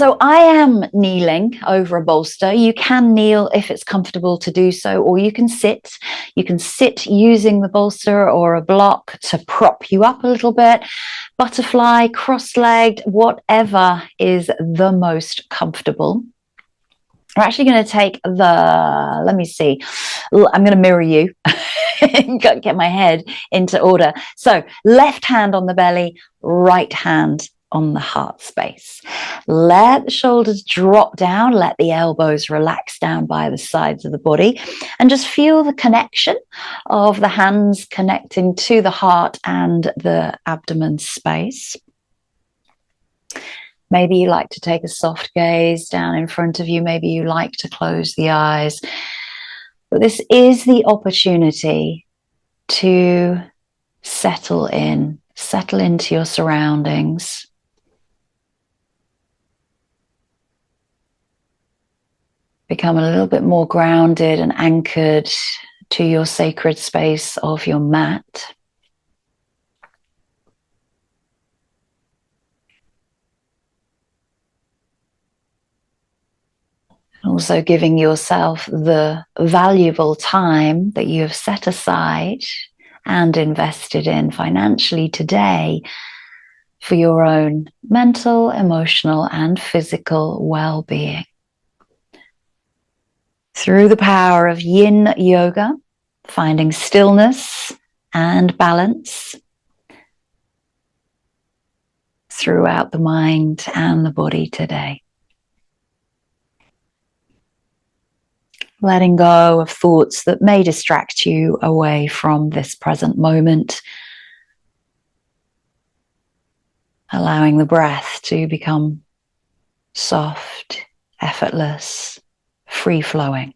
So I am kneeling over a bolster. You can kneel if it's comfortable to do so, or you can sit. You can sit using the bolster or a block to prop you up a little bit. Butterfly, cross-legged, whatever is the most comfortable. We're actually going to take let me see, I'm going to mirror you. Get my head into order. So left hand on the belly, right hand on the heart space. Let the shoulders drop down, let the elbows relax down by the sides of the body, and just feel the connection of the hands connecting to the heart and the abdomen space. Maybe you like to take a soft gaze down in front of you. Maybe you like to close the eyes. But this is the opportunity to settle into your surroundings. Become a little bit more grounded and anchored to your sacred space of your mat. Also giving yourself the valuable time that you have set aside and invested in financially today for your own mental, emotional, and physical well-being. Through the power of Yin Yoga, finding stillness and balance throughout the mind and the body today. Letting go of thoughts that may distract you away from this present moment. Allowing the breath to become soft, effortless, free-flowing.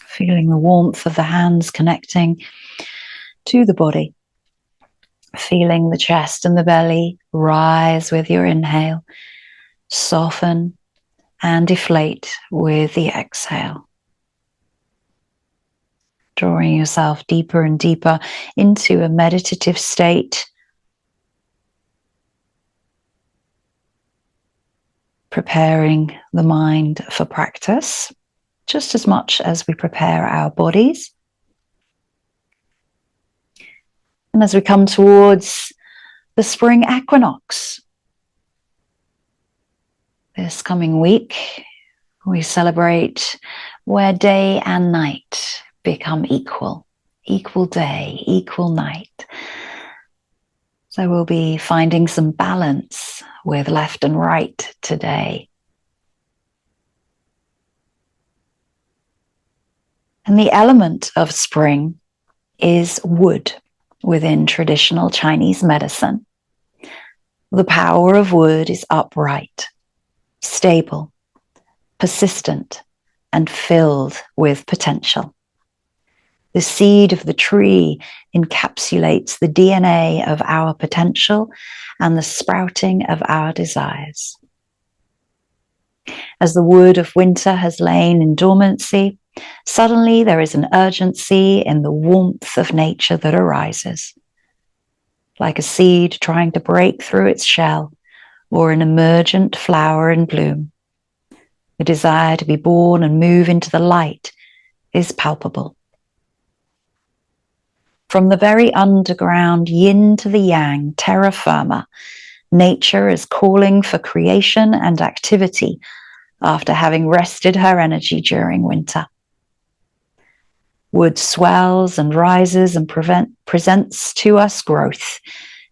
Feeling the warmth of the hands connecting to the body. Feeling the chest and the belly rise with your inhale. Soften and deflate with the exhale. Drawing yourself deeper and deeper into a meditative state. Preparing the mind for practice, just as much as we prepare our bodies. And as we come towards the Spring Equinox, this coming week, we celebrate where day and night become equal. Equal day, equal night. So we'll be finding some balance with left and right today. And the element of spring is wood within traditional Chinese medicine. The power of wood is upright, stable, persistent, and filled with potential. The seed of the tree encapsulates the DNA of our potential and the sprouting of our desires. As the wood of winter has lain in dormancy, suddenly there is an urgency in the warmth of nature that arises. Like a seed trying to break through its shell or an emergent flower in bloom. The desire to be born and move into the light is palpable. From the very underground yin to the yang, terra firma, nature is calling for creation and activity after having rested her energy during winter. Wood swells and rises and presents to us growth,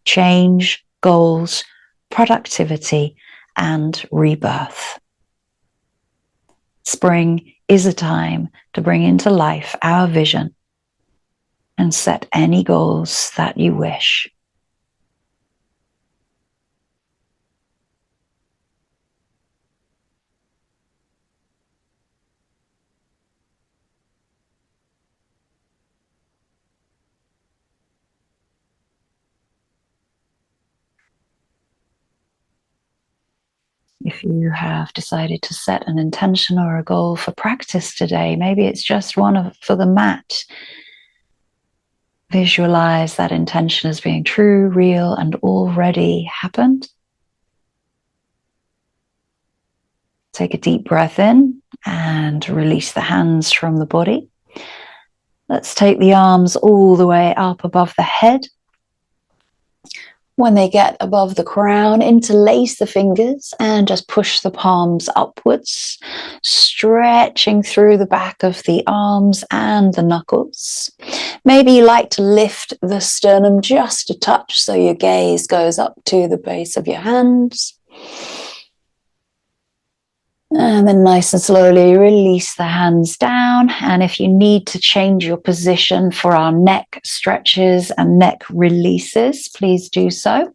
change, goals, productivity, and rebirth. Spring is a time to bring into life our vision and set any goals that you wish. If you have decided to set an intention or a goal for practice today, maybe it's just one for the mat. Visualize that intention as being true, real, and already happened. Take a deep breath in and release the hands from the body. Let's take the arms all the way up above the head. When they get above the crown, interlace the fingers and just push the palms upwards, stretching through the back of the arms and the knuckles. Maybe you like to lift the sternum just a touch so your gaze goes up to the base of your hands. And then nice and slowly release the hands down. And if you need to change your position for our neck stretches and neck releases, please do so.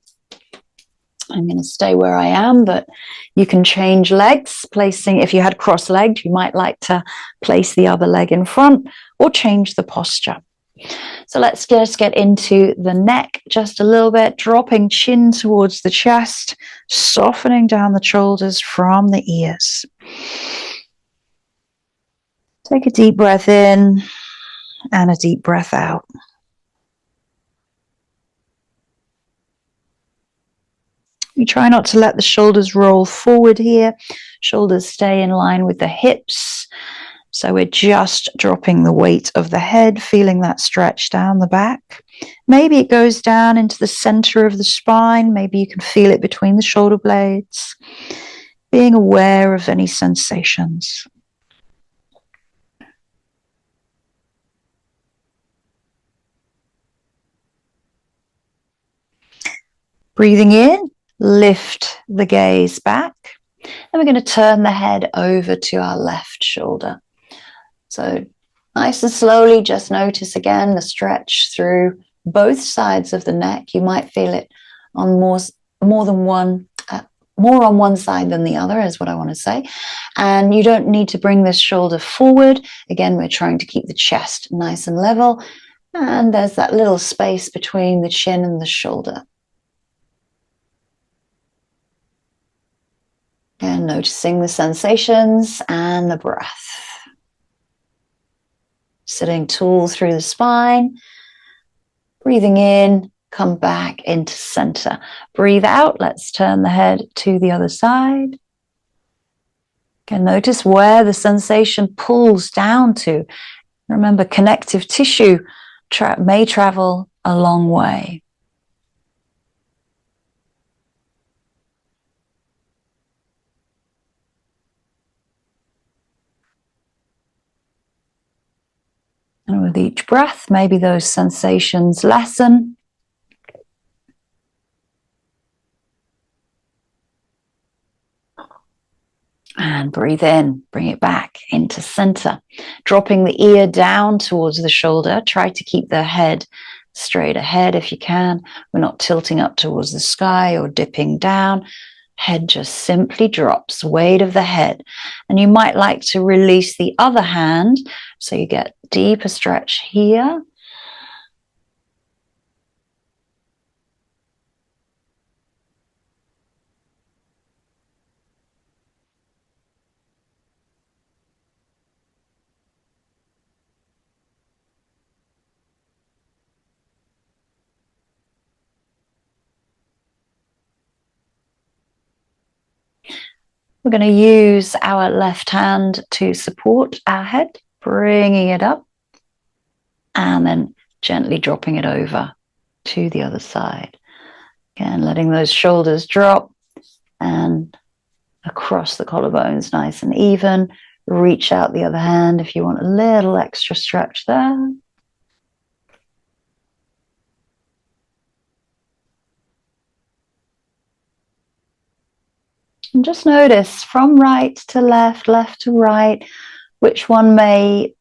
I'm going to stay where I am, but you can change legs. Placing, if you had cross-legged, you might like to place the other leg in front or change the posture. So let's just get into the neck just a little bit, dropping chin towards the chest, softening down the shoulders from the ears. Take a deep breath in and a deep breath out. You try not to let the shoulders roll forward here. Shoulders stay in line with the hips. So we're just dropping the weight of the head, feeling that stretch down the back. Maybe it goes down into the center of the spine. Maybe you can feel it between the shoulder blades. Being aware of any sensations. Breathing in, lift the gaze back. And we're going to turn the head over to our left shoulder. So nice and slowly, just notice again the stretch through both sides of the neck. You might feel it on more than one, more on one side than the other is what I want to say. And you don't need to bring this shoulder forward. Again, we're trying to keep the chest nice and level. And there's that little space between the chin and the shoulder. And noticing the sensations and the breath. Sitting tall through the spine, breathing in, come back into center. Breathe out, let's turn the head to the other side. Again, notice where the sensation pulls down to. Remember, connective tissue may travel a long way. And with each breath, maybe those sensations lessen. And breathe in, bring it back into center. Dropping the ear down towards the shoulder. Try to keep the head straight ahead if you can. We're not tilting up towards the sky or dipping down. Head just simply drops, weight of the head. And you might like to release the other hand so you get deeper stretch here. We're going to use our left hand to support our head, bringing it up and then gently dropping it over to the other side. Again, letting those shoulders drop and across the collarbones, nice and even. Reach out the other hand if you want a little extra stretch there. And just notice from right to left, left to right, which one may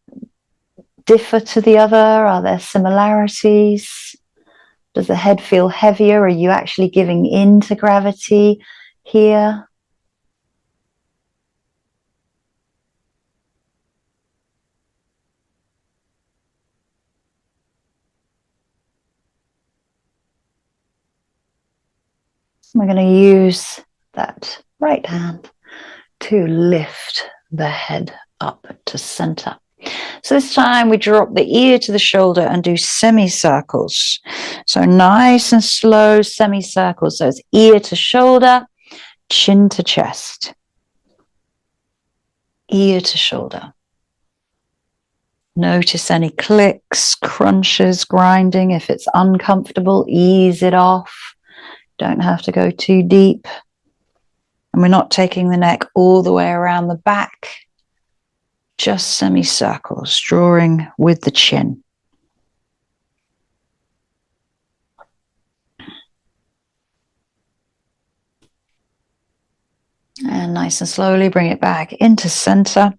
differ to the other. Are there similarities? Does the head feel heavier? Are you actually giving in to gravity here? We're going to use that right hand to lift the head up to center. So this time we drop the ear to the shoulder and do semicircles. So nice and slow semicircles. So it's ear to shoulder, chin to chest, ear to shoulder. Notice any clicks, crunches, grinding. If it's uncomfortable, ease it off. Don't have to go too deep. And we're not taking the neck all the way around the back. Just semicircles, drawing with the chin. And nice and slowly bring it back into center.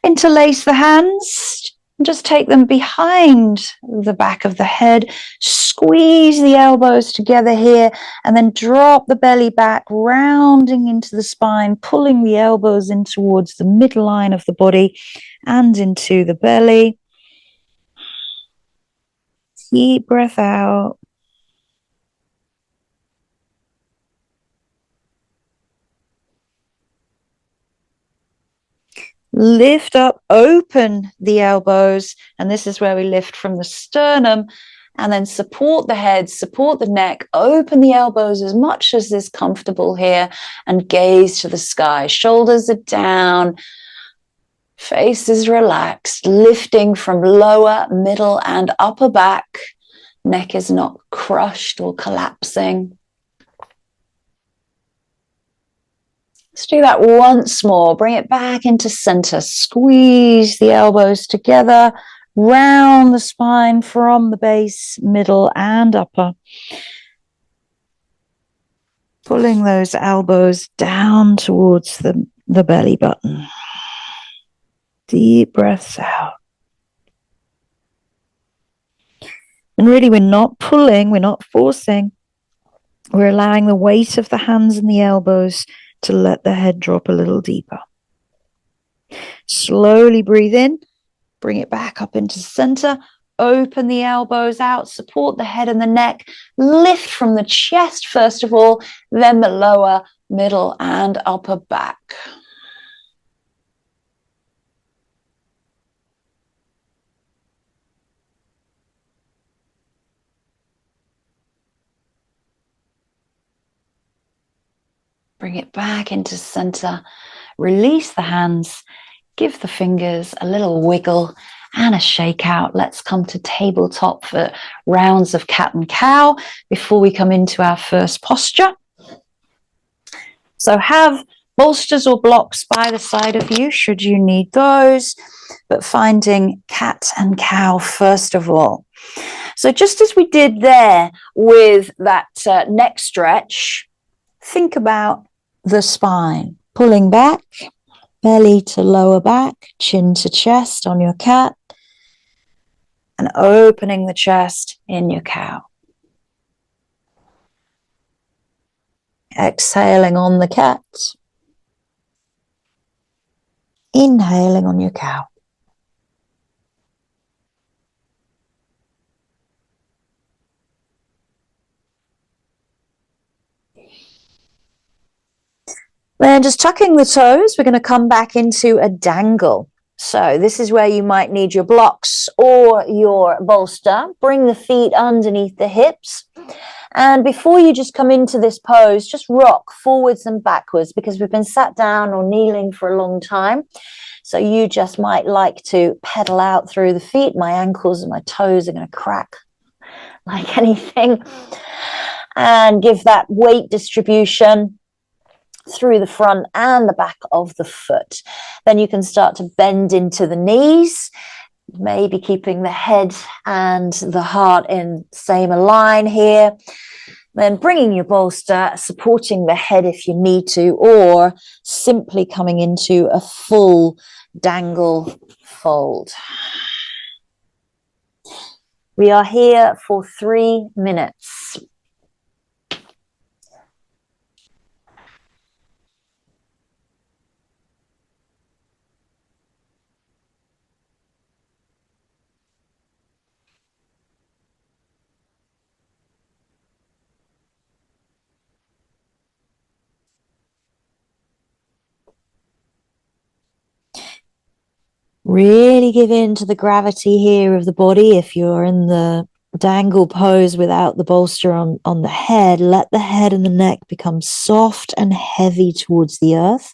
Interlace the hands. Just take them behind the back of the head. Squeeze the elbows together here and then drop the belly back, rounding into the spine, pulling the elbows in towards the midline of the body and into the belly. Deep breath out. Lift up, open the elbows, and this is where we lift from the sternum, and then support the head, support the neck, open the elbows as much as is comfortable here, and gaze to the sky. Shoulders are down, face is relaxed, lifting from lower, middle, and upper back. Neck is not crushed or collapsing. Let's do that once more. Bring it back into center. Squeeze the elbows together, round the spine from the base, middle, and upper. Pulling those elbows down towards the belly button. Deep breaths out. And really, we're not pulling, we're not forcing. We're allowing the weight of the hands and the elbows to let the head drop a little deeper. Slowly breathe in, bring it back up into center, open the elbows out, support the head and the neck, lift from the chest first of all, then the lower, middle, and upper back. Bring it back into center, release the hands, give the fingers a little wiggle and a shake out. Let's come to tabletop for rounds of cat and cow before we come into our first posture. So have bolsters or blocks by the side of you should you need those, but finding cat and cow first of all. So just as we did there with that neck stretch, think about the spine, pulling back, belly to lower back, chin to chest on your cat, and opening the chest in your cow. Exhaling on the cat, inhaling on your cow. Then just tucking the toes, we're going to come back into a dangle. So this is where you might need your blocks or your bolster. Bring the feet underneath the hips. And before you just come into this pose, just rock forwards and backwards because we've been sat down or kneeling for a long time. So you just might like to pedal out through the feet. My ankles and my toes are going to crack like anything. And give that weight distribution through the front and the back of the foot. Then you can start to bend into the knees, maybe keeping the head and the heart in same line here. Then bringing your bolster, supporting the head if you need to, or simply coming into a full dangle fold. We are here for 3 minutes. Really give in to the gravity here of the body. If you're in the dangle pose without the bolster on the head, let the head and the neck become soft and heavy towards the earth.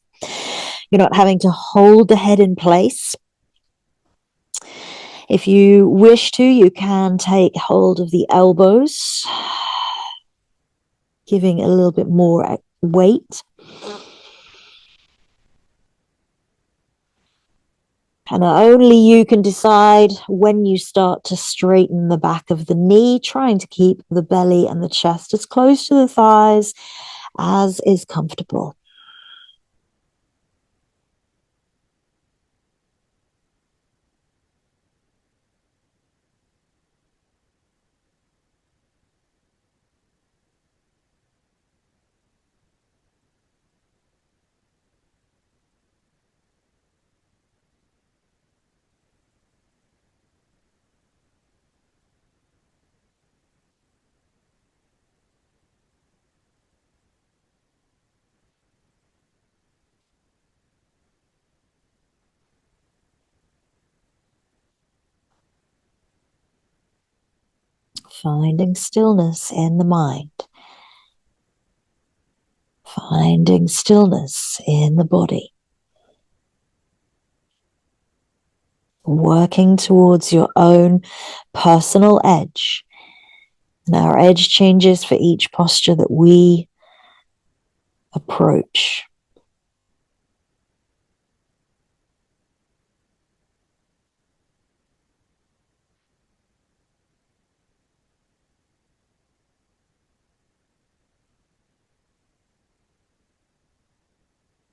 You're not having to hold the head in place. If you wish to, you can take hold of the elbows, giving a little bit more weight. And only you can decide when you start to straighten the back of the knee, trying to keep the belly and the chest as close to the thighs as is comfortable. Finding stillness in the mind. Finding stillness in the body. Working towards your own personal edge. And our edge changes for each posture that we approach.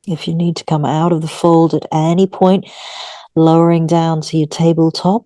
If you need to come out of the fold at any point, lowering down to your tabletop.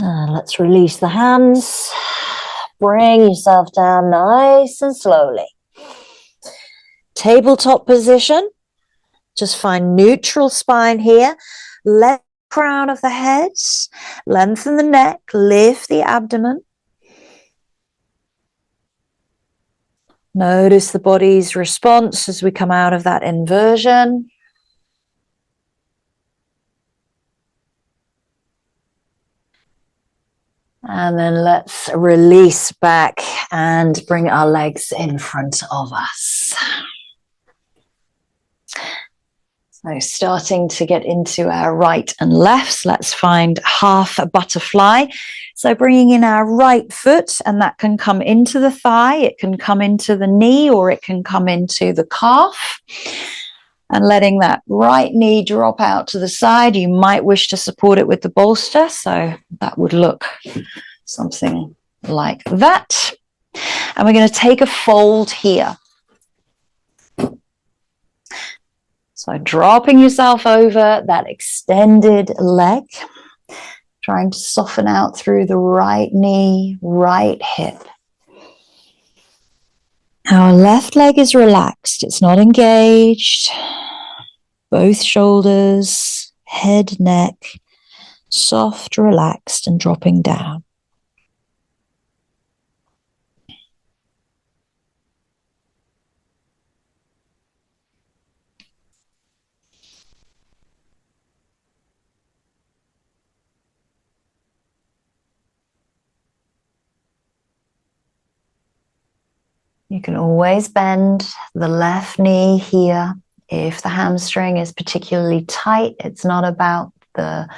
Let's release the hands. Bring yourself down nice and slowly. Tabletop position. Just find neutral spine here. Let the crown of the head, lengthen the neck, lift the abdomen. Notice the body's response as we come out of that inversion. And then let's release back and bring our legs in front of us. So starting to get into our right and lefts, let's find half a butterfly. So bringing in our right foot, and that can come into the thigh, it can come into the knee, or it can come into the calf. And letting that right knee drop out to the side. You might wish to support it with the bolster, so that would look something like that. And we're going to take a fold here. So dropping yourself over that extended leg, trying to soften out through the right knee, right hip. Our left leg is relaxed, it's not engaged. Both shoulders, head, neck, soft, relaxed, and dropping down. You can always bend the left knee here. If the hamstring is particularly tight, it's not about the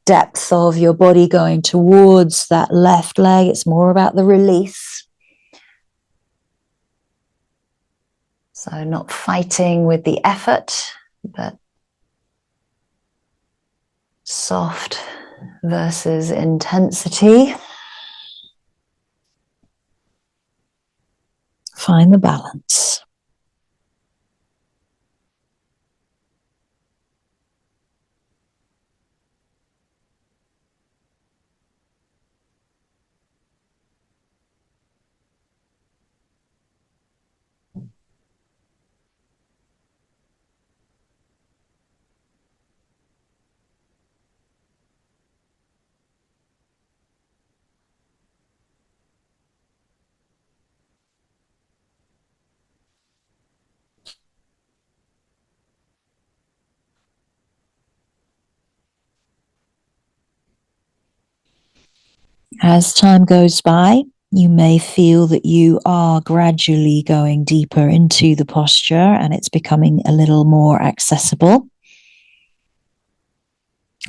depth of your body going towards that left leg. It's more about the release. So not fighting with the effort, but soft versus intensity. Find the balance. As time goes by, you may feel that you are gradually going deeper into the posture and it's becoming a little more accessible.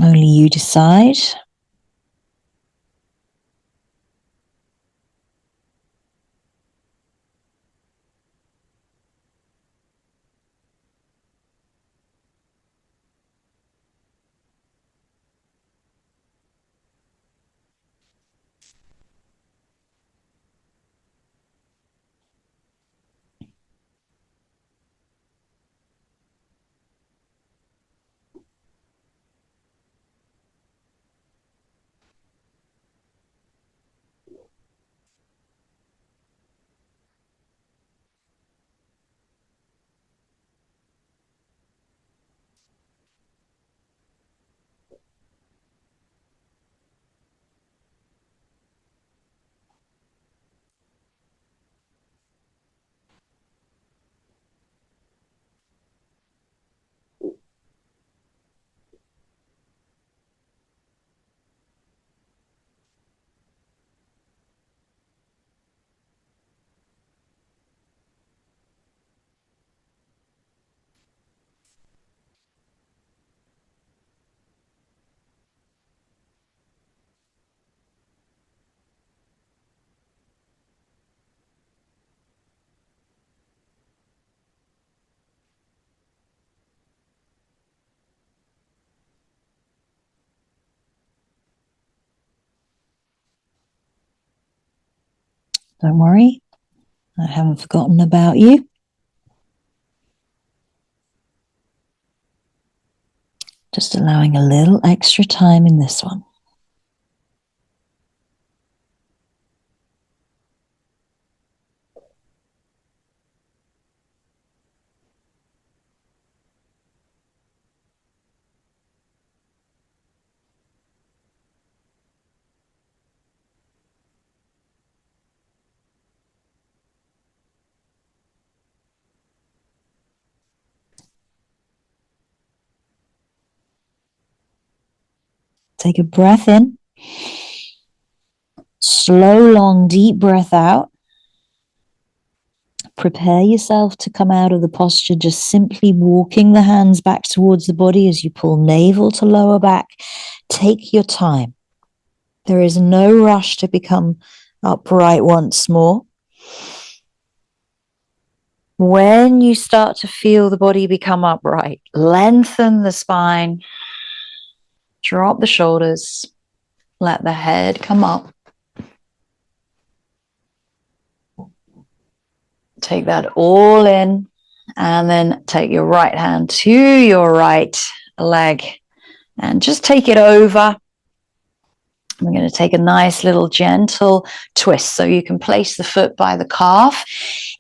Only you decide. Don't worry, I haven't forgotten about you. Just allowing a little extra time in this one. Take a breath in. Slow, long, deep breath out. Prepare yourself to come out of the posture, just simply walking the hands back towards the body as you pull navel to lower back. Take your time. There is no rush to become upright once more. When you start to feel the body become upright, lengthen the spine, drop the shoulders, let the head come up. Take that all in, and then take your right hand to your right leg and just take it over. I'm going to take a nice little gentle twist. So you can place the foot by the calf.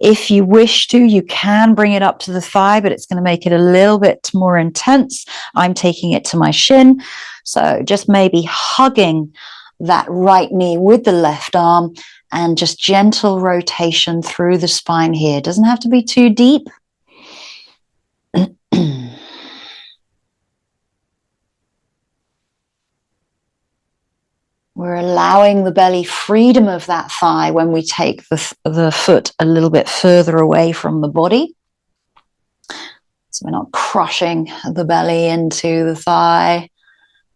If you wish to, you can bring it up to the thigh, but it's going to make it a little bit more intense. I'm taking it to my shin. So just maybe hugging that right knee with the left arm and just gentle rotation through the spine here. It doesn't have to be too deep. We're allowing the belly freedom of that thigh when we take the foot a little bit further away from the body. So we're not crushing the belly into the thigh.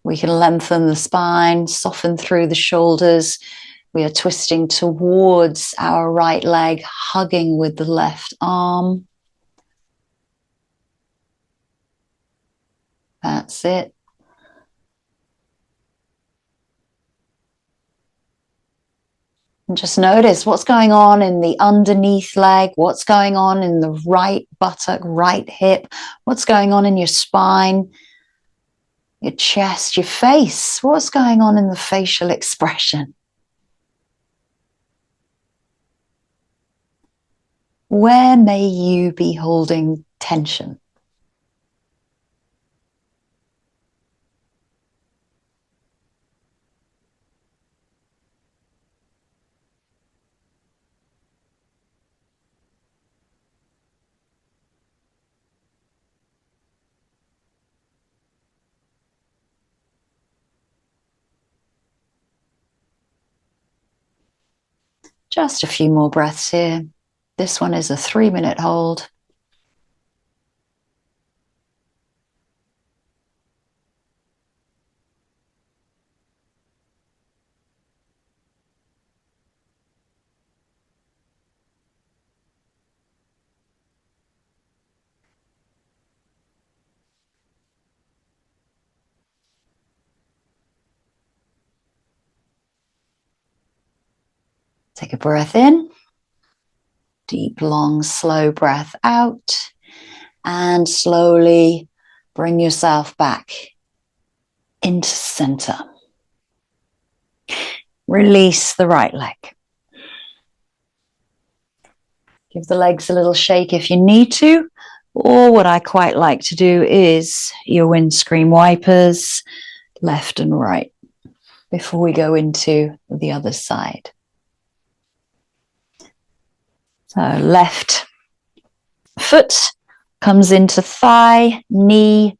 We can lengthen the spine, soften through the shoulders. We are twisting towards our right leg, hugging with the left arm. That's it. And just notice what's going on in the underneath leg, what's going on in the right buttock, right hip, what's going on in your spine, your chest, your face, what's going on in the facial expression. Where may you be holding tension? Just a few more breaths here. This one is a 3-minute hold. Take a breath in. Deep, long, slow breath out. And slowly bring yourself back into center. Release the right leg. Give the legs a little shake if you need to. Or what I quite like to do is your windscreen wipers, left and right, before we go into the other side. So left foot comes into thigh, knee,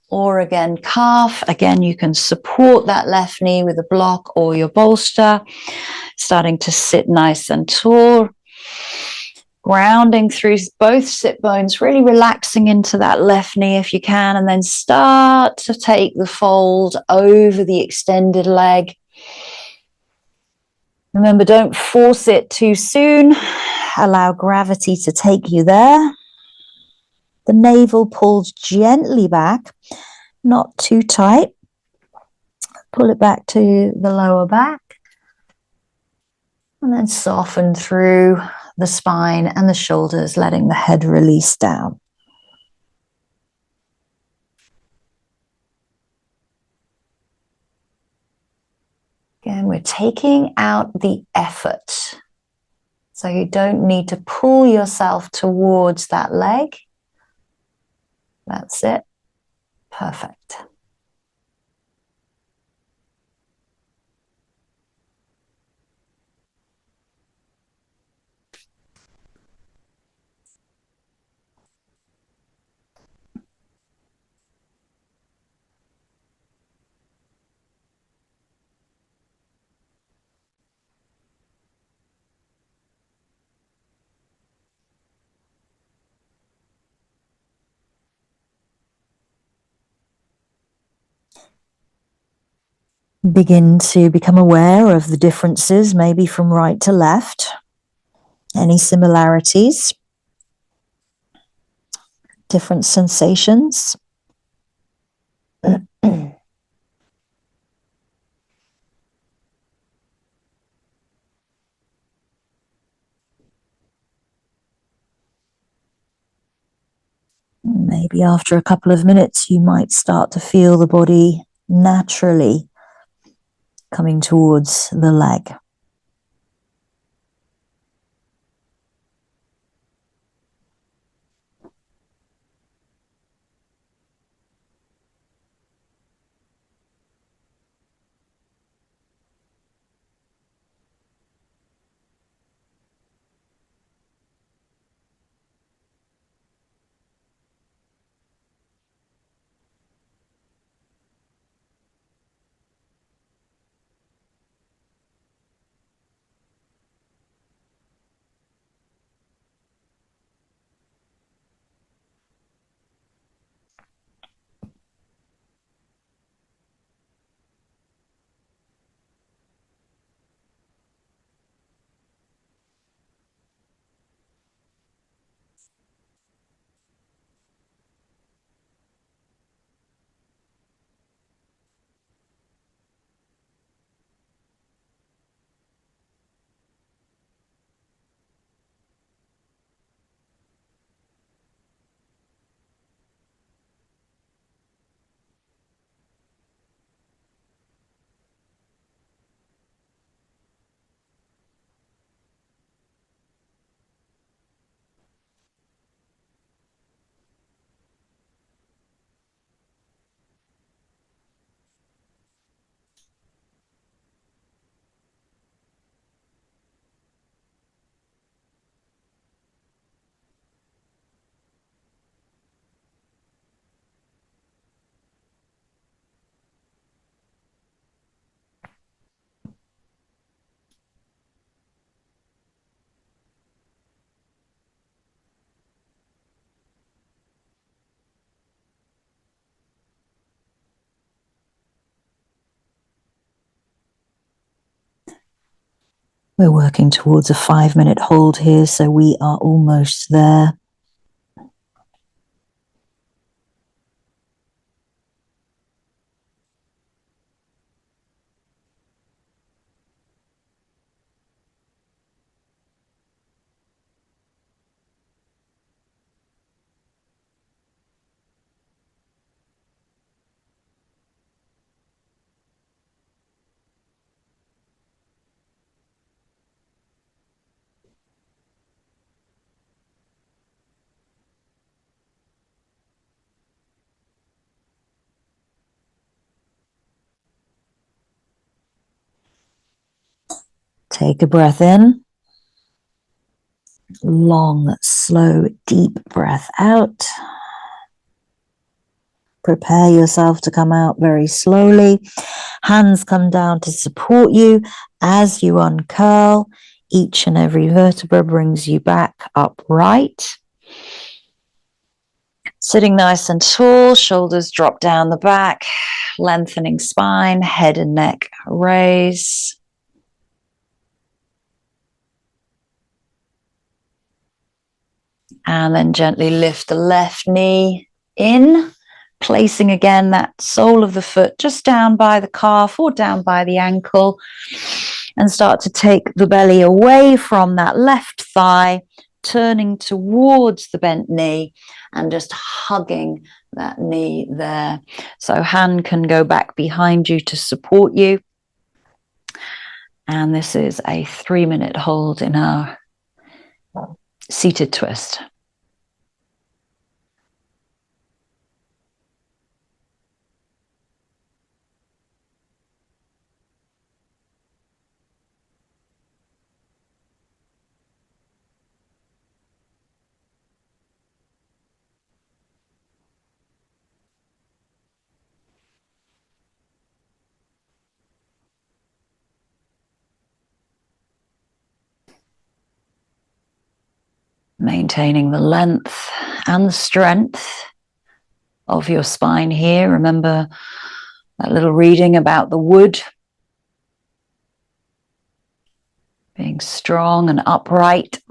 or again calf. Again, you can support that left knee with a block or your bolster. Starting to sit nice and tall. Grounding through both sit bones, really relaxing into that left knee if you can, and then start to take the fold over the extended leg. Remember, don't force it too soon. Allow gravity to take you there. The navel pulls gently back, not too tight. Pull it back to the lower back. And then soften through the spine and the shoulders, letting the head release down. Again, we're taking out the effort. So you don't need to pull yourself towards that leg. That's it. Perfect. Begin to become aware of the differences, maybe from right to left. Any similarities? Different sensations? Maybe after a couple of minutes, you might start to feel the body naturally coming towards the leg. We're working towards a 5-minute hold here, so we are almost there. Take a breath in. Long, slow, deep breath out. Prepare yourself to come out very slowly. Hands come down to support you as you uncurl. Each and every vertebra brings you back upright. Sitting nice and tall, shoulders drop down the back, lengthening spine, head and neck raise. And then gently lift the left knee in, placing again that sole of the foot just down by the calf or down by the ankle, and start to take the belly away from that left thigh, turning towards the bent knee and just hugging that knee there. So hand can go back behind you to support you. And this is a 3-minute hold in our seated twist. Maintaining the length and the strength of your spine here. Remember that little reading about the wood being strong and upright.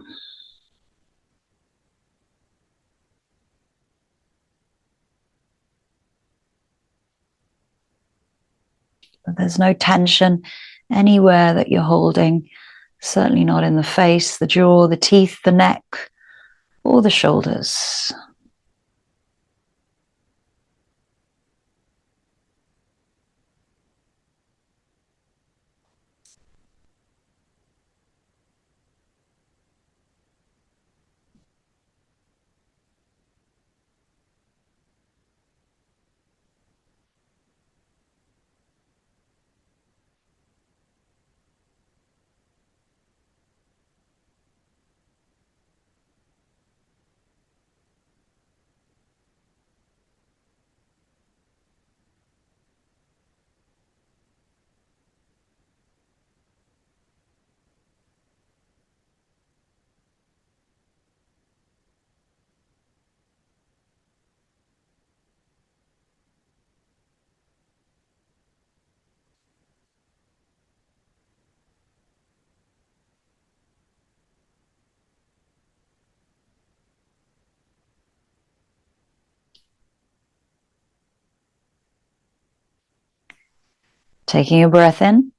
But there's no tension anywhere that you're holding, certainly not in the face, the jaw, the teeth, the neck, or the shoulders. Taking a breath in.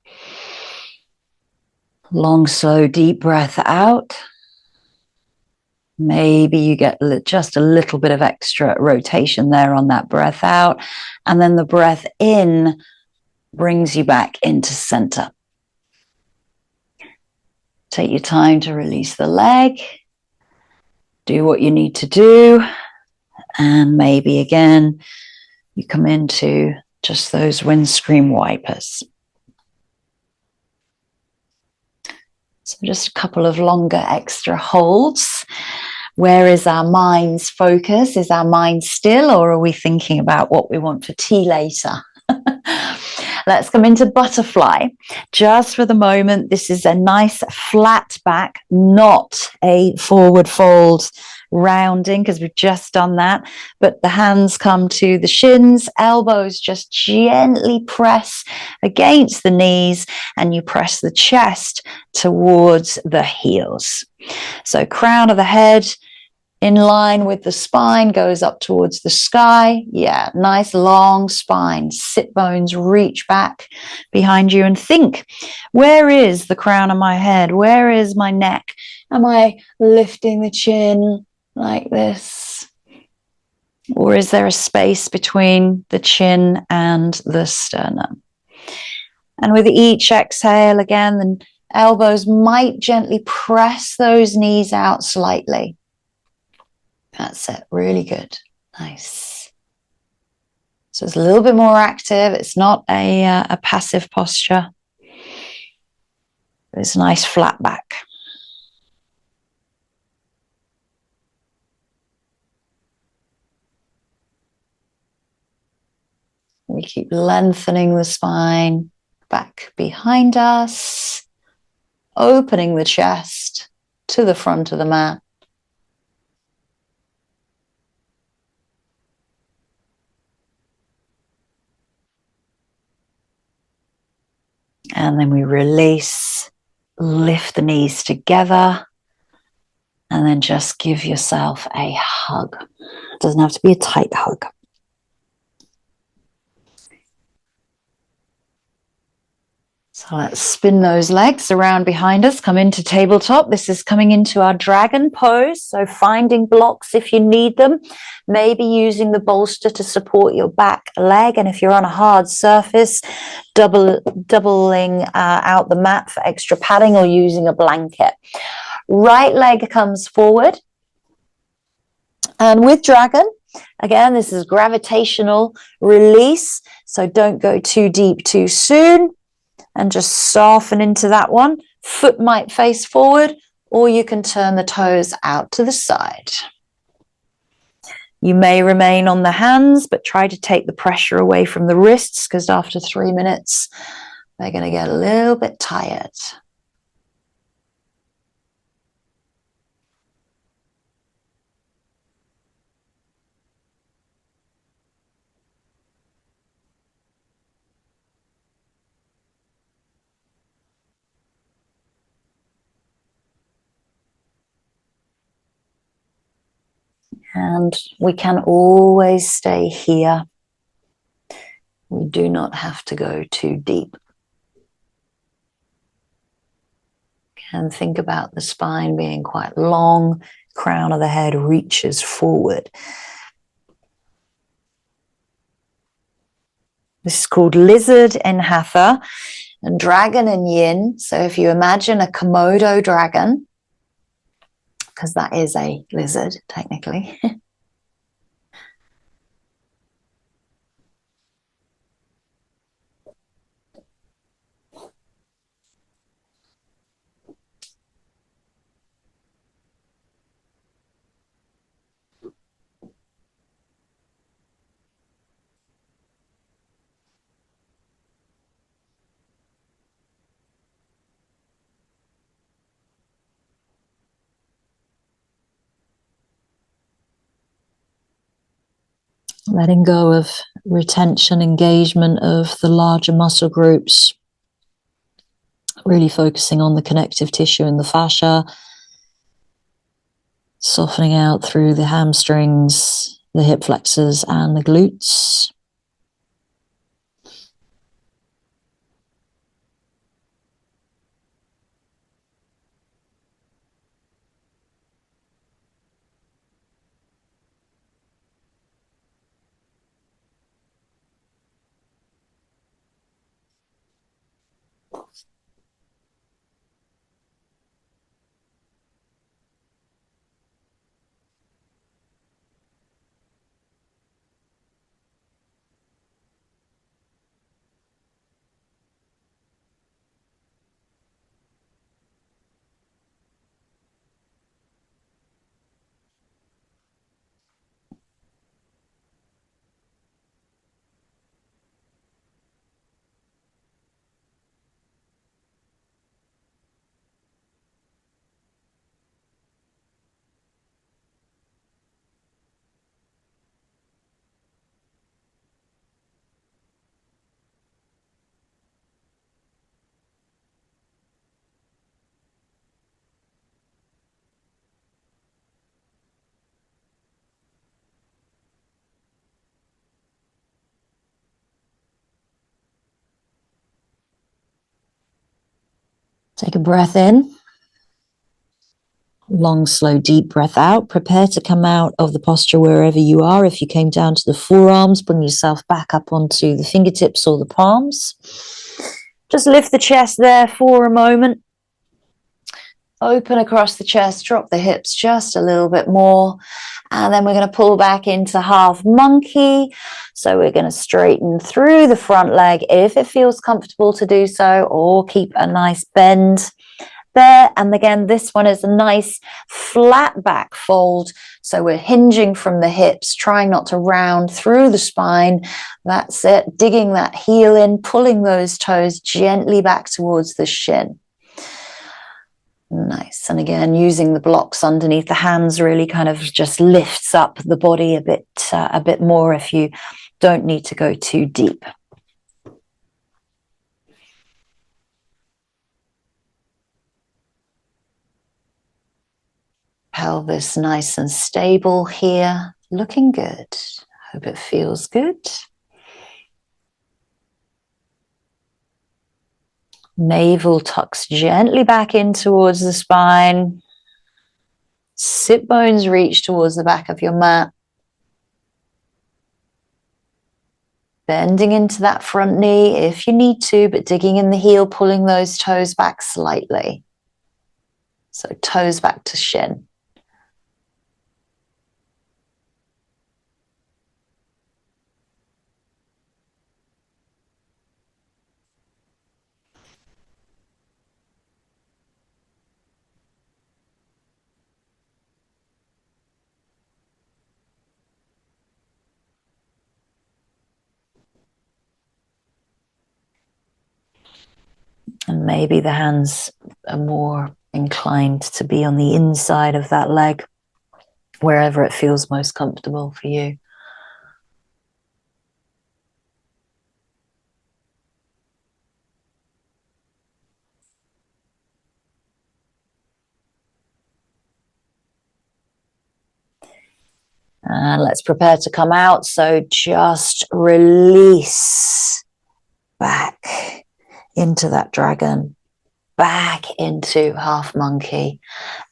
Long, slow, deep breath out. Maybe you get just a little bit of extra rotation there on that breath out. And then the breath in brings you back into center. Take your time to release the leg. Do what you need to do. And maybe again, you come into just those windscreen wipers. So just a couple of longer extra holds. Where is our mind's focus? Is our mind still, or are we thinking about what we want for tea later? Let's come into butterfly. Just for the moment, this is a nice flat back, not a forward fold rounding because we've just done that. But the hands come to the shins, elbows just gently press against the knees, and you press the chest towards the heels. So crown of the head in line with the spine goes up towards the sky. Yeah, nice long spine. Sit bones reach back behind you and think, where is the crown of my head? Where is my neck? Am I lifting the chin like this? Or is there a space between the chin and the sternum? And with each exhale, again, the elbows might gently press those knees out slightly. That's it. Really good. Nice. So it's a little bit more active. It's not a passive posture. It's a nice flat back. We keep lengthening the spine back behind us, opening the chest to the front of the mat. And then we release, lift the knees together, and then just give yourself a hug. It doesn't have to be a tight hug. So let's spin those legs around behind us, come into tabletop. This is coming into our dragon pose. So finding blocks if you need them, maybe using the bolster to support your back leg. And if you're on a hard surface, doubling out the mat for extra padding or using a blanket. Right leg comes forward. And with dragon, again, this is gravitational release. So don't go too deep too soon. And just soften into that one. Foot might face forward, or you can turn the toes out to the side. You may remain on the hands, but try to take the pressure away from the wrists, because after 3 minutes, they're going to get a little bit tired. And we can always stay here. We do not have to go too deep. And think about the spine being quite long, crown of the head reaches forward. This is called lizard in Hatha and dragon in Yin. So if you imagine a Komodo dragon, because that is a lizard technically. Letting go of retention, engagement of the larger muscle groups. Really focusing on the connective tissue and the fascia. Softening out through the hamstrings, the hip flexors and the glutes. Take a breath in. Long, slow, deep breath out. Prepare to come out of the posture wherever you are. If you came down to the forearms, bring yourself back up onto the fingertips or the palms. Just lift the chest there for a moment. Open across the chest, drop the hips just a little bit more. And then we're going to pull back into half monkey. So we're going to straighten through the front leg if it feels comfortable to do so, or keep a nice bend there. And again, this one is a nice flat back fold. So we're hinging from the hips, trying not to round through the spine. That's it. Digging that heel in, pulling those toes gently back towards the shin. Nice. And again, using the blocks underneath the hands really kind of just lifts up the body a bit more if you don't need to go too deep. Pelvis nice and stable here, looking good. Hope it feels good. Navel tucks gently back in towards the spine. Sit bones reach towards the back of your mat. Bending into that front knee if you need to, but digging in the heel, pulling those toes back slightly. So toes back to shin. And maybe the hands are more inclined to be on the inside of that leg, wherever it feels most comfortable for you. And let's prepare to come out. So just release back into that dragon, back into half monkey,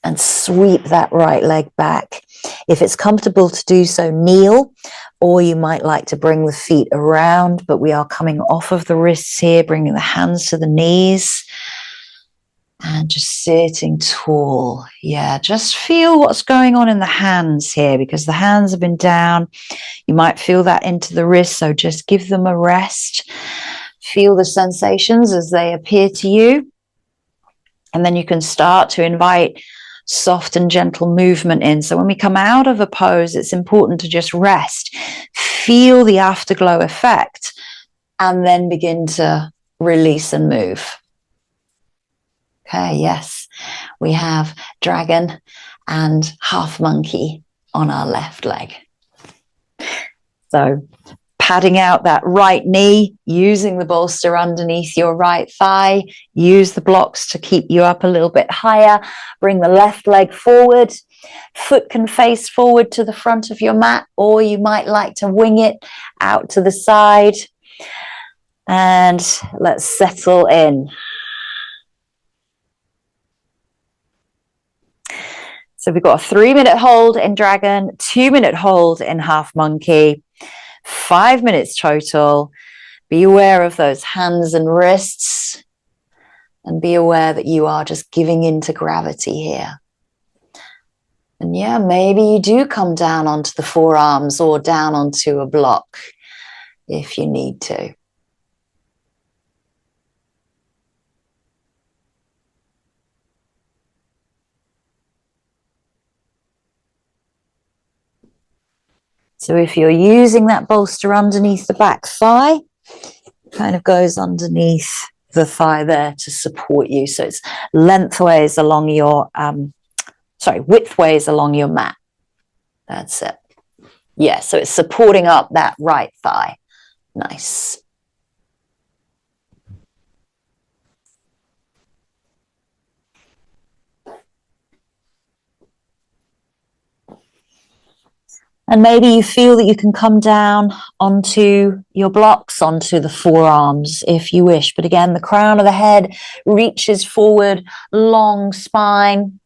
and sweep that right leg back. If it's comfortable to do so, kneel, or you might like to bring the feet around, but we are coming off of the wrists here, bringing the hands to the knees. And just sitting tall. Yeah, just feel what's going on in the hands here, because the hands have been down. You might feel that into the wrists, so just give them a rest. Feel the sensations as they appear to you. And then you can start to invite soft and gentle movement in. So when we come out of a pose, it's important to just rest. Feel the afterglow effect, and then begin to release and move. Okay, yes, we have dragon and half monkey on our left leg. So padding out that right knee, using the bolster underneath your right thigh, use the blocks to keep you up a little bit higher. Bring the left leg forward. Foot can face forward to the front of your mat, or you might like to wing it out to the side. And let's settle in. So we've got a 3-minute hold in dragon, 2-minute hold in half monkey, 5 minutes total. Be aware of those hands and wrists, and be aware that you are just giving into gravity here. And yeah, maybe you do come down onto the forearms or down onto a block if you need to. So if you're using that bolster underneath the back thigh, kind of goes underneath the thigh there to support you. So it's lengthways along your, widthways along your mat. That's it. Yeah, so it's supporting up that right thigh. Nice. And maybe you feel that you can come down onto your blocks, onto the forearms if you wish. But again, the crown of the head reaches forward, long spine.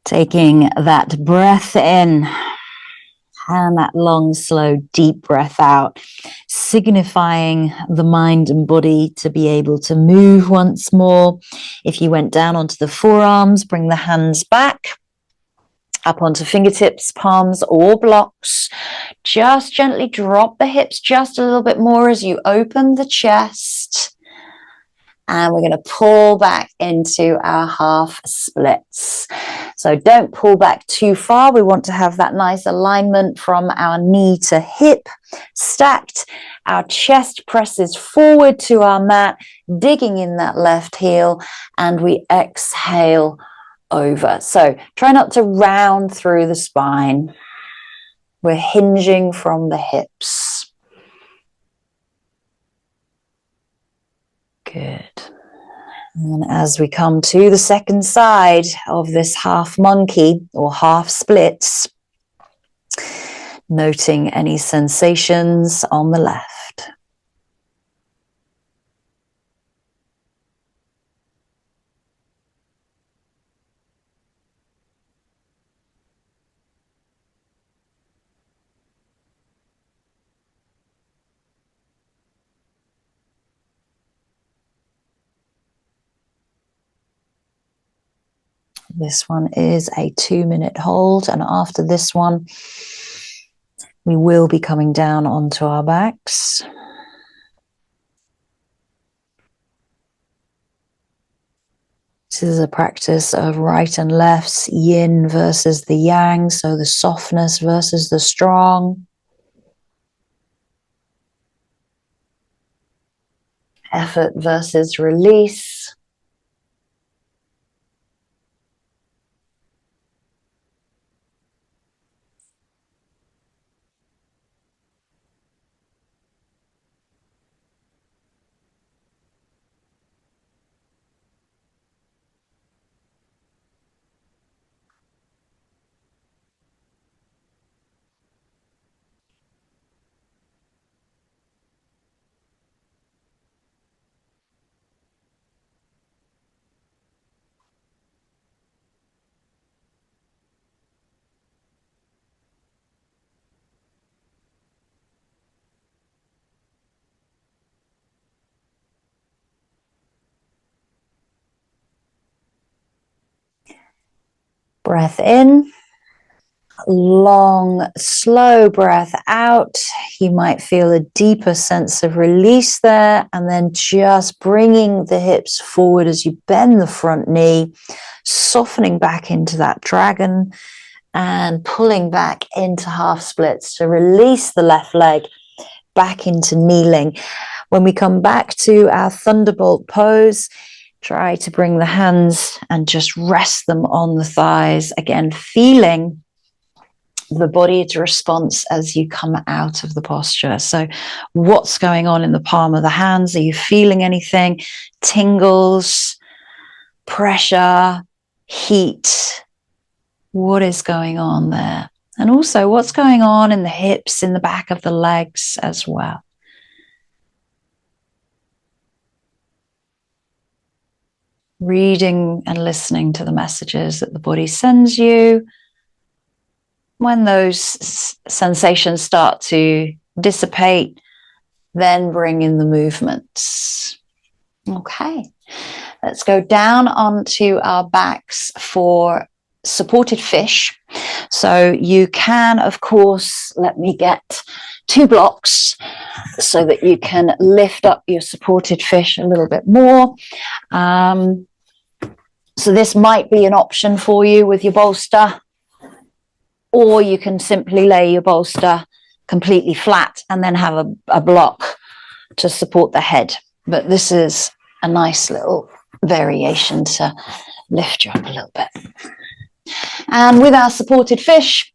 Taking that breath in and that long, slow, deep breath out, signifying the mind and body to be able to move once more. If you went down onto the forearms, bring the hands back, up onto fingertips, palms, or blocks. Just gently drop the hips just a little bit more as you open the chest. And we're going to pull back into our half splits. So don't pull back too far. We want to have that nice alignment from our knee to hip stacked. Our chest presses forward to our mat, digging in that left heel, and we exhale over. So try not to round through the spine. We're hinging from the hips. Good. And as we come to the second side of this half monkey or half splits, noting any sensations on the left. This one is a 2-minute hold, and after this one, we will be coming down onto our backs. This is a practice of right and lefts, yin versus the yang, so the softness versus the strong. Effort versus release. Breath in. Long, slow breath out. You might feel a deeper sense of release there, and then just bringing the hips forward as you bend the front knee, softening back into that dragon and pulling back into half splits to release the left leg back into kneeling. When we come back to our thunderbolt pose, try to bring the hands and just rest them on the thighs, again feeling the body's response as you come out of the posture. So what's going on in the palm of the hands? Are you feeling anything? Tingles, pressure, heat? What is going on there? And also what's going on in the hips, in the back of the legs as well? Reading and listening to the messages that the body sends you. When those sensations start to dissipate, then bring in the movements. Okay, let's go down onto our backs for supported fish. So you can, of course, let me get 2 blocks so that you can lift up your supported fish a little bit more. So this might be an option for you with your bolster. Or you can simply lay your bolster completely flat and then have a block to support the head. But this is a nice little variation to lift you up a little bit. And with our supported fish,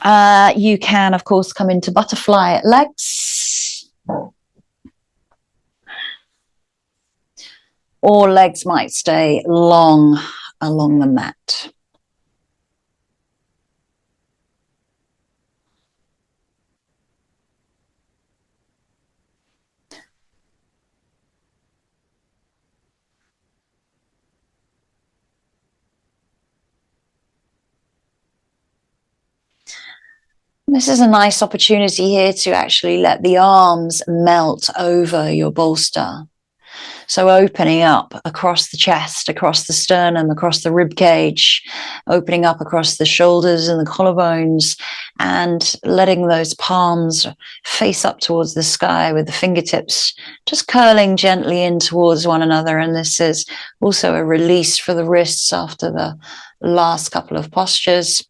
you can, of course, come into butterfly legs. Or legs might stay long along the mat. This is a nice opportunity here to actually let the arms melt over your bolster. So opening up across the chest, across the sternum, across the rib cage, opening up across the shoulders and the collarbones, and letting those palms face up towards the sky with the fingertips just curling gently in towards one another. And this is also a release for the wrists after the last couple of postures.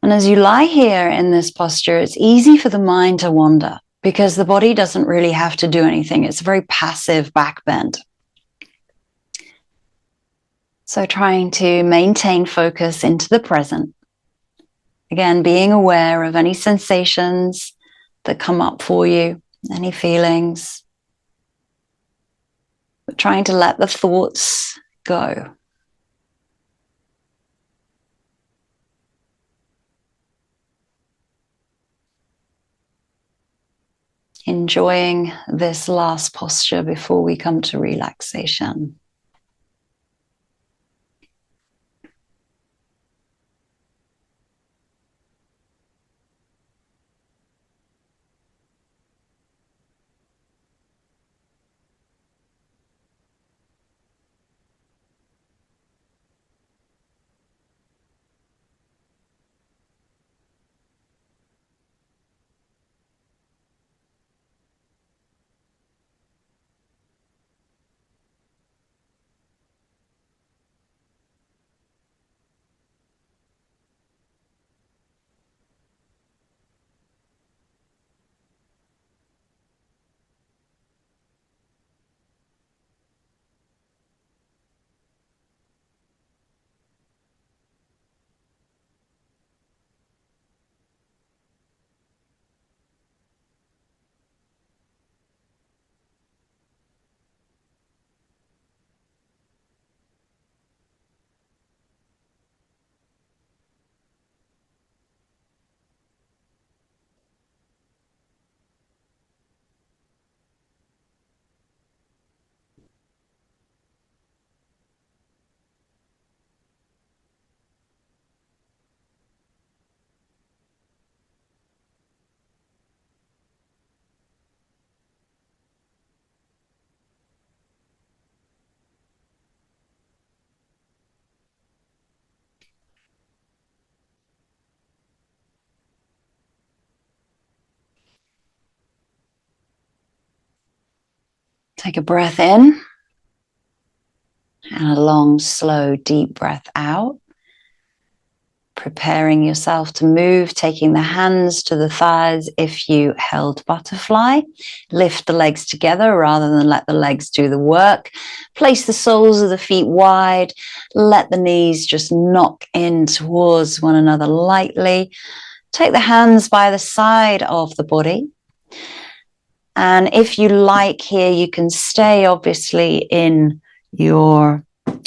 And as you lie here in this posture, it's easy for the mind to wander because the body doesn't really have to do anything. It's a very passive back bend. So trying to maintain focus into the present. Again, being aware of any sensations that come up for you, any feelings. But trying to let the thoughts go. Enjoying this last posture before we come to relaxation. Take a breath in and a long, slow, deep breath out. Preparing yourself to move, taking the hands to the thighs if you held butterfly. Lift the legs together rather than let the legs do the work. Place the soles of the feet wide. Let the knees just knock in towards one another lightly. Take the hands by the side of the body. And if you like here, you can stay obviously in your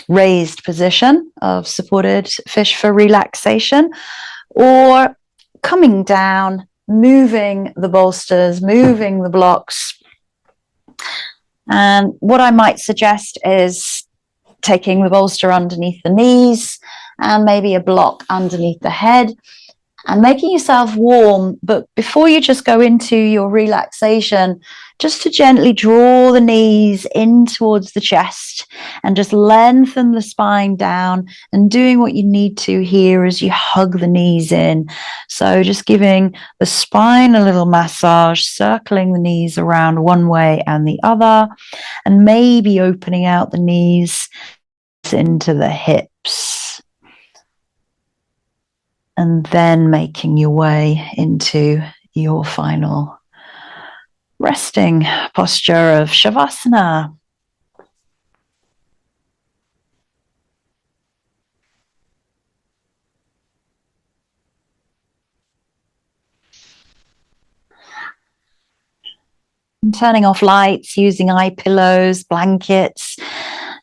raised position of supported fish for relaxation, or coming down, moving the bolsters, moving the blocks. And what I might suggest is taking the bolster underneath the knees and maybe a block underneath the head, and making yourself warm. But before you just go into your relaxation, just to gently draw the knees in towards the chest and just lengthen the spine down, and doing what you need to here as you hug the knees in. So just giving the spine a little massage, circling the knees around one way and the other, and maybe opening out the knees into the hips. And then making your way into your final resting posture of Shavasana. And turning off lights, using eye pillows, blankets,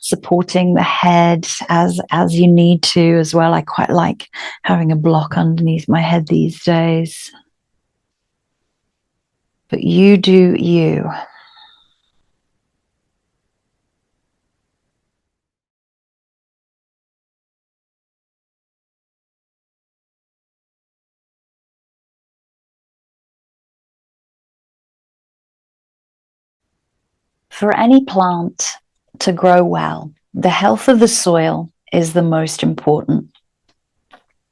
supporting the head as you need to as well. I quite like having a block underneath my head these days. But you do you. For any plant to grow well, the health of the soil is the most important.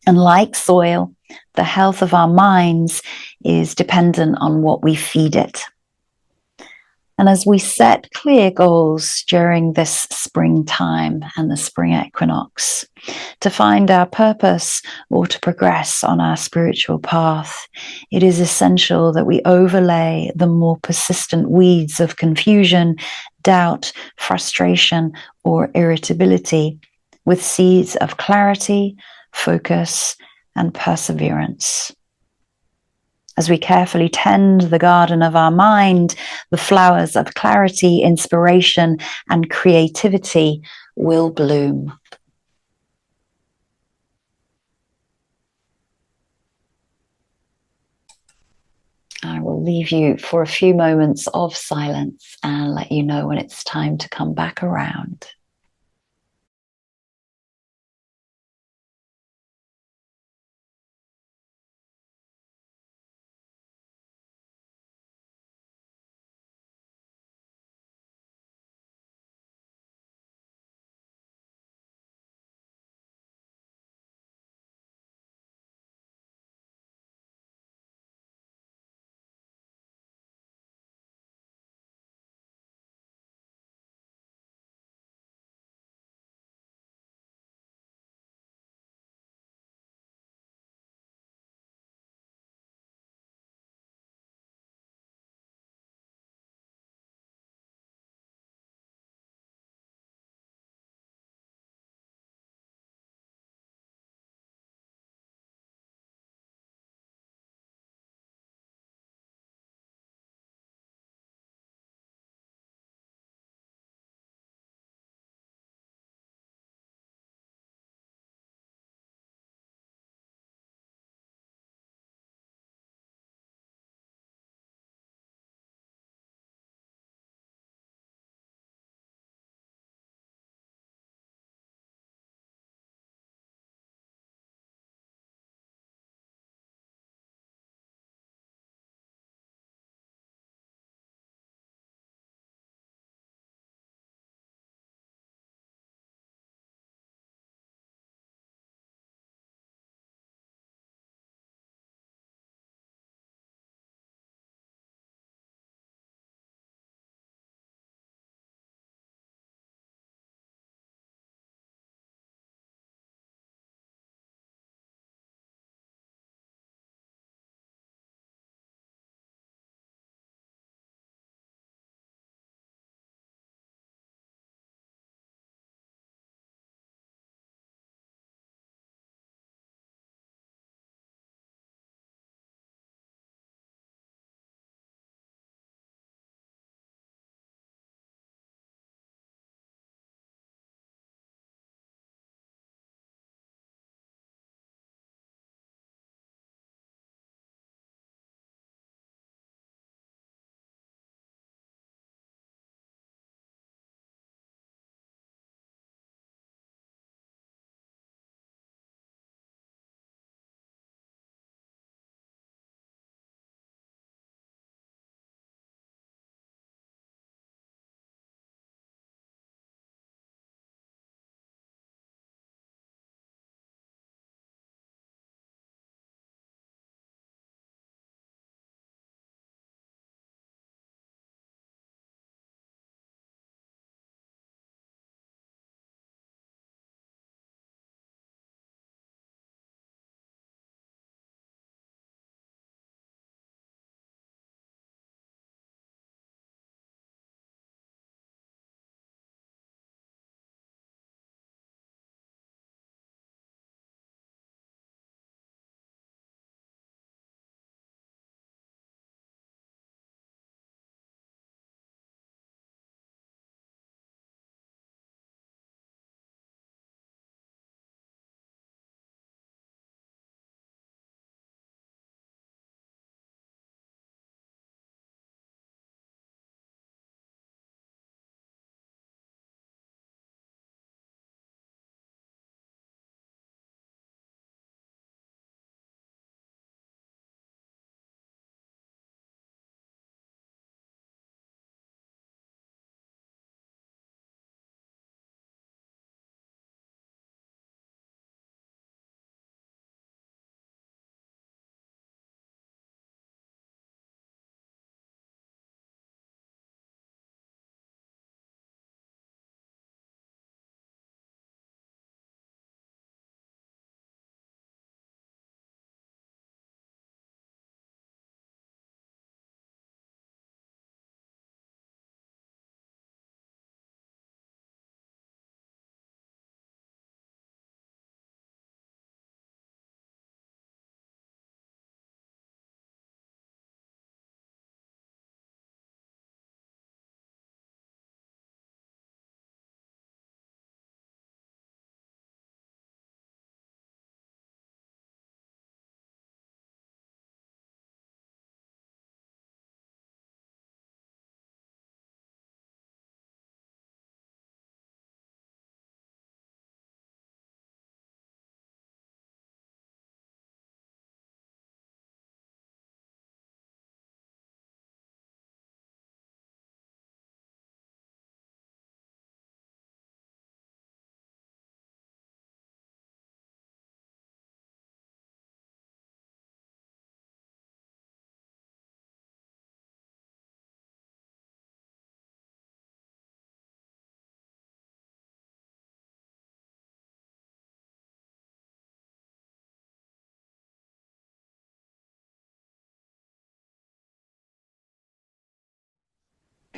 And like soil, the health of our minds is dependent on what we feed it. And as we set clear goals during this springtime and the spring equinox to find our purpose or to progress on our spiritual path, it is essential that we overlay the more persistent weeds of confusion, doubt, frustration, or irritability with seeds of clarity, focus, and perseverance. As we carefully tend the garden of our mind, the flowers of clarity, inspiration, and creativity will bloom. I will leave you for a few moments of silence and let you know when it's time to come back around.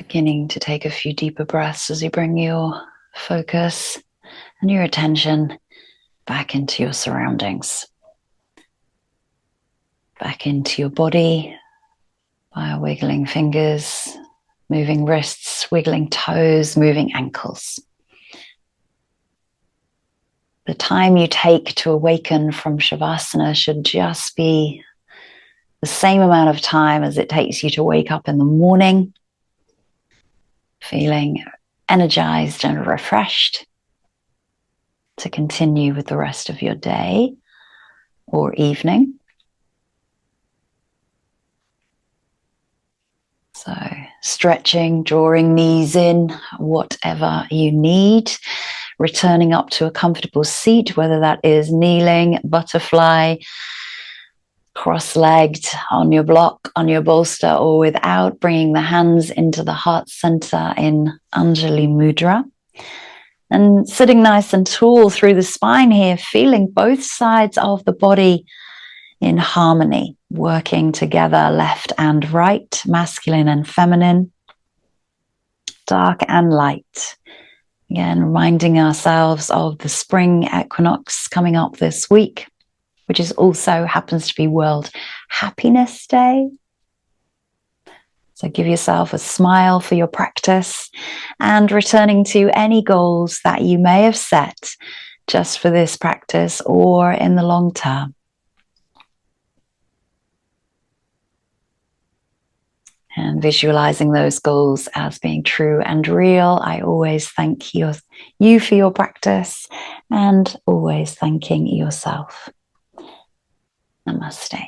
Beginning to take a few deeper breaths as you bring your focus and your attention back into your surroundings, back into your body via wiggling fingers, moving wrists, wiggling toes, moving ankles. The time you take to awaken from Shavasana should just be the same amount of time as it takes you to wake up in the morning, feeling energized and refreshed to continue with the rest of your day or evening. So stretching, drawing knees in, whatever you need. Returning up to a comfortable seat, whether that is kneeling, butterfly, cross-legged on your block, on your bolster, or without, bringing the hands into the heart center in Anjali Mudra. And sitting nice and tall through the spine here, feeling both sides of the body in harmony, working together, left and right, masculine and feminine, dark and light. Again, reminding ourselves of the spring equinox coming up this week, which is also happens to be World Happiness Day. So give yourself a smile for your practice and returning to any goals that you may have set just for this practice or in the long term. And visualizing those goals as being true and real. I always thank you for your practice and always thanking yourself. Namaste.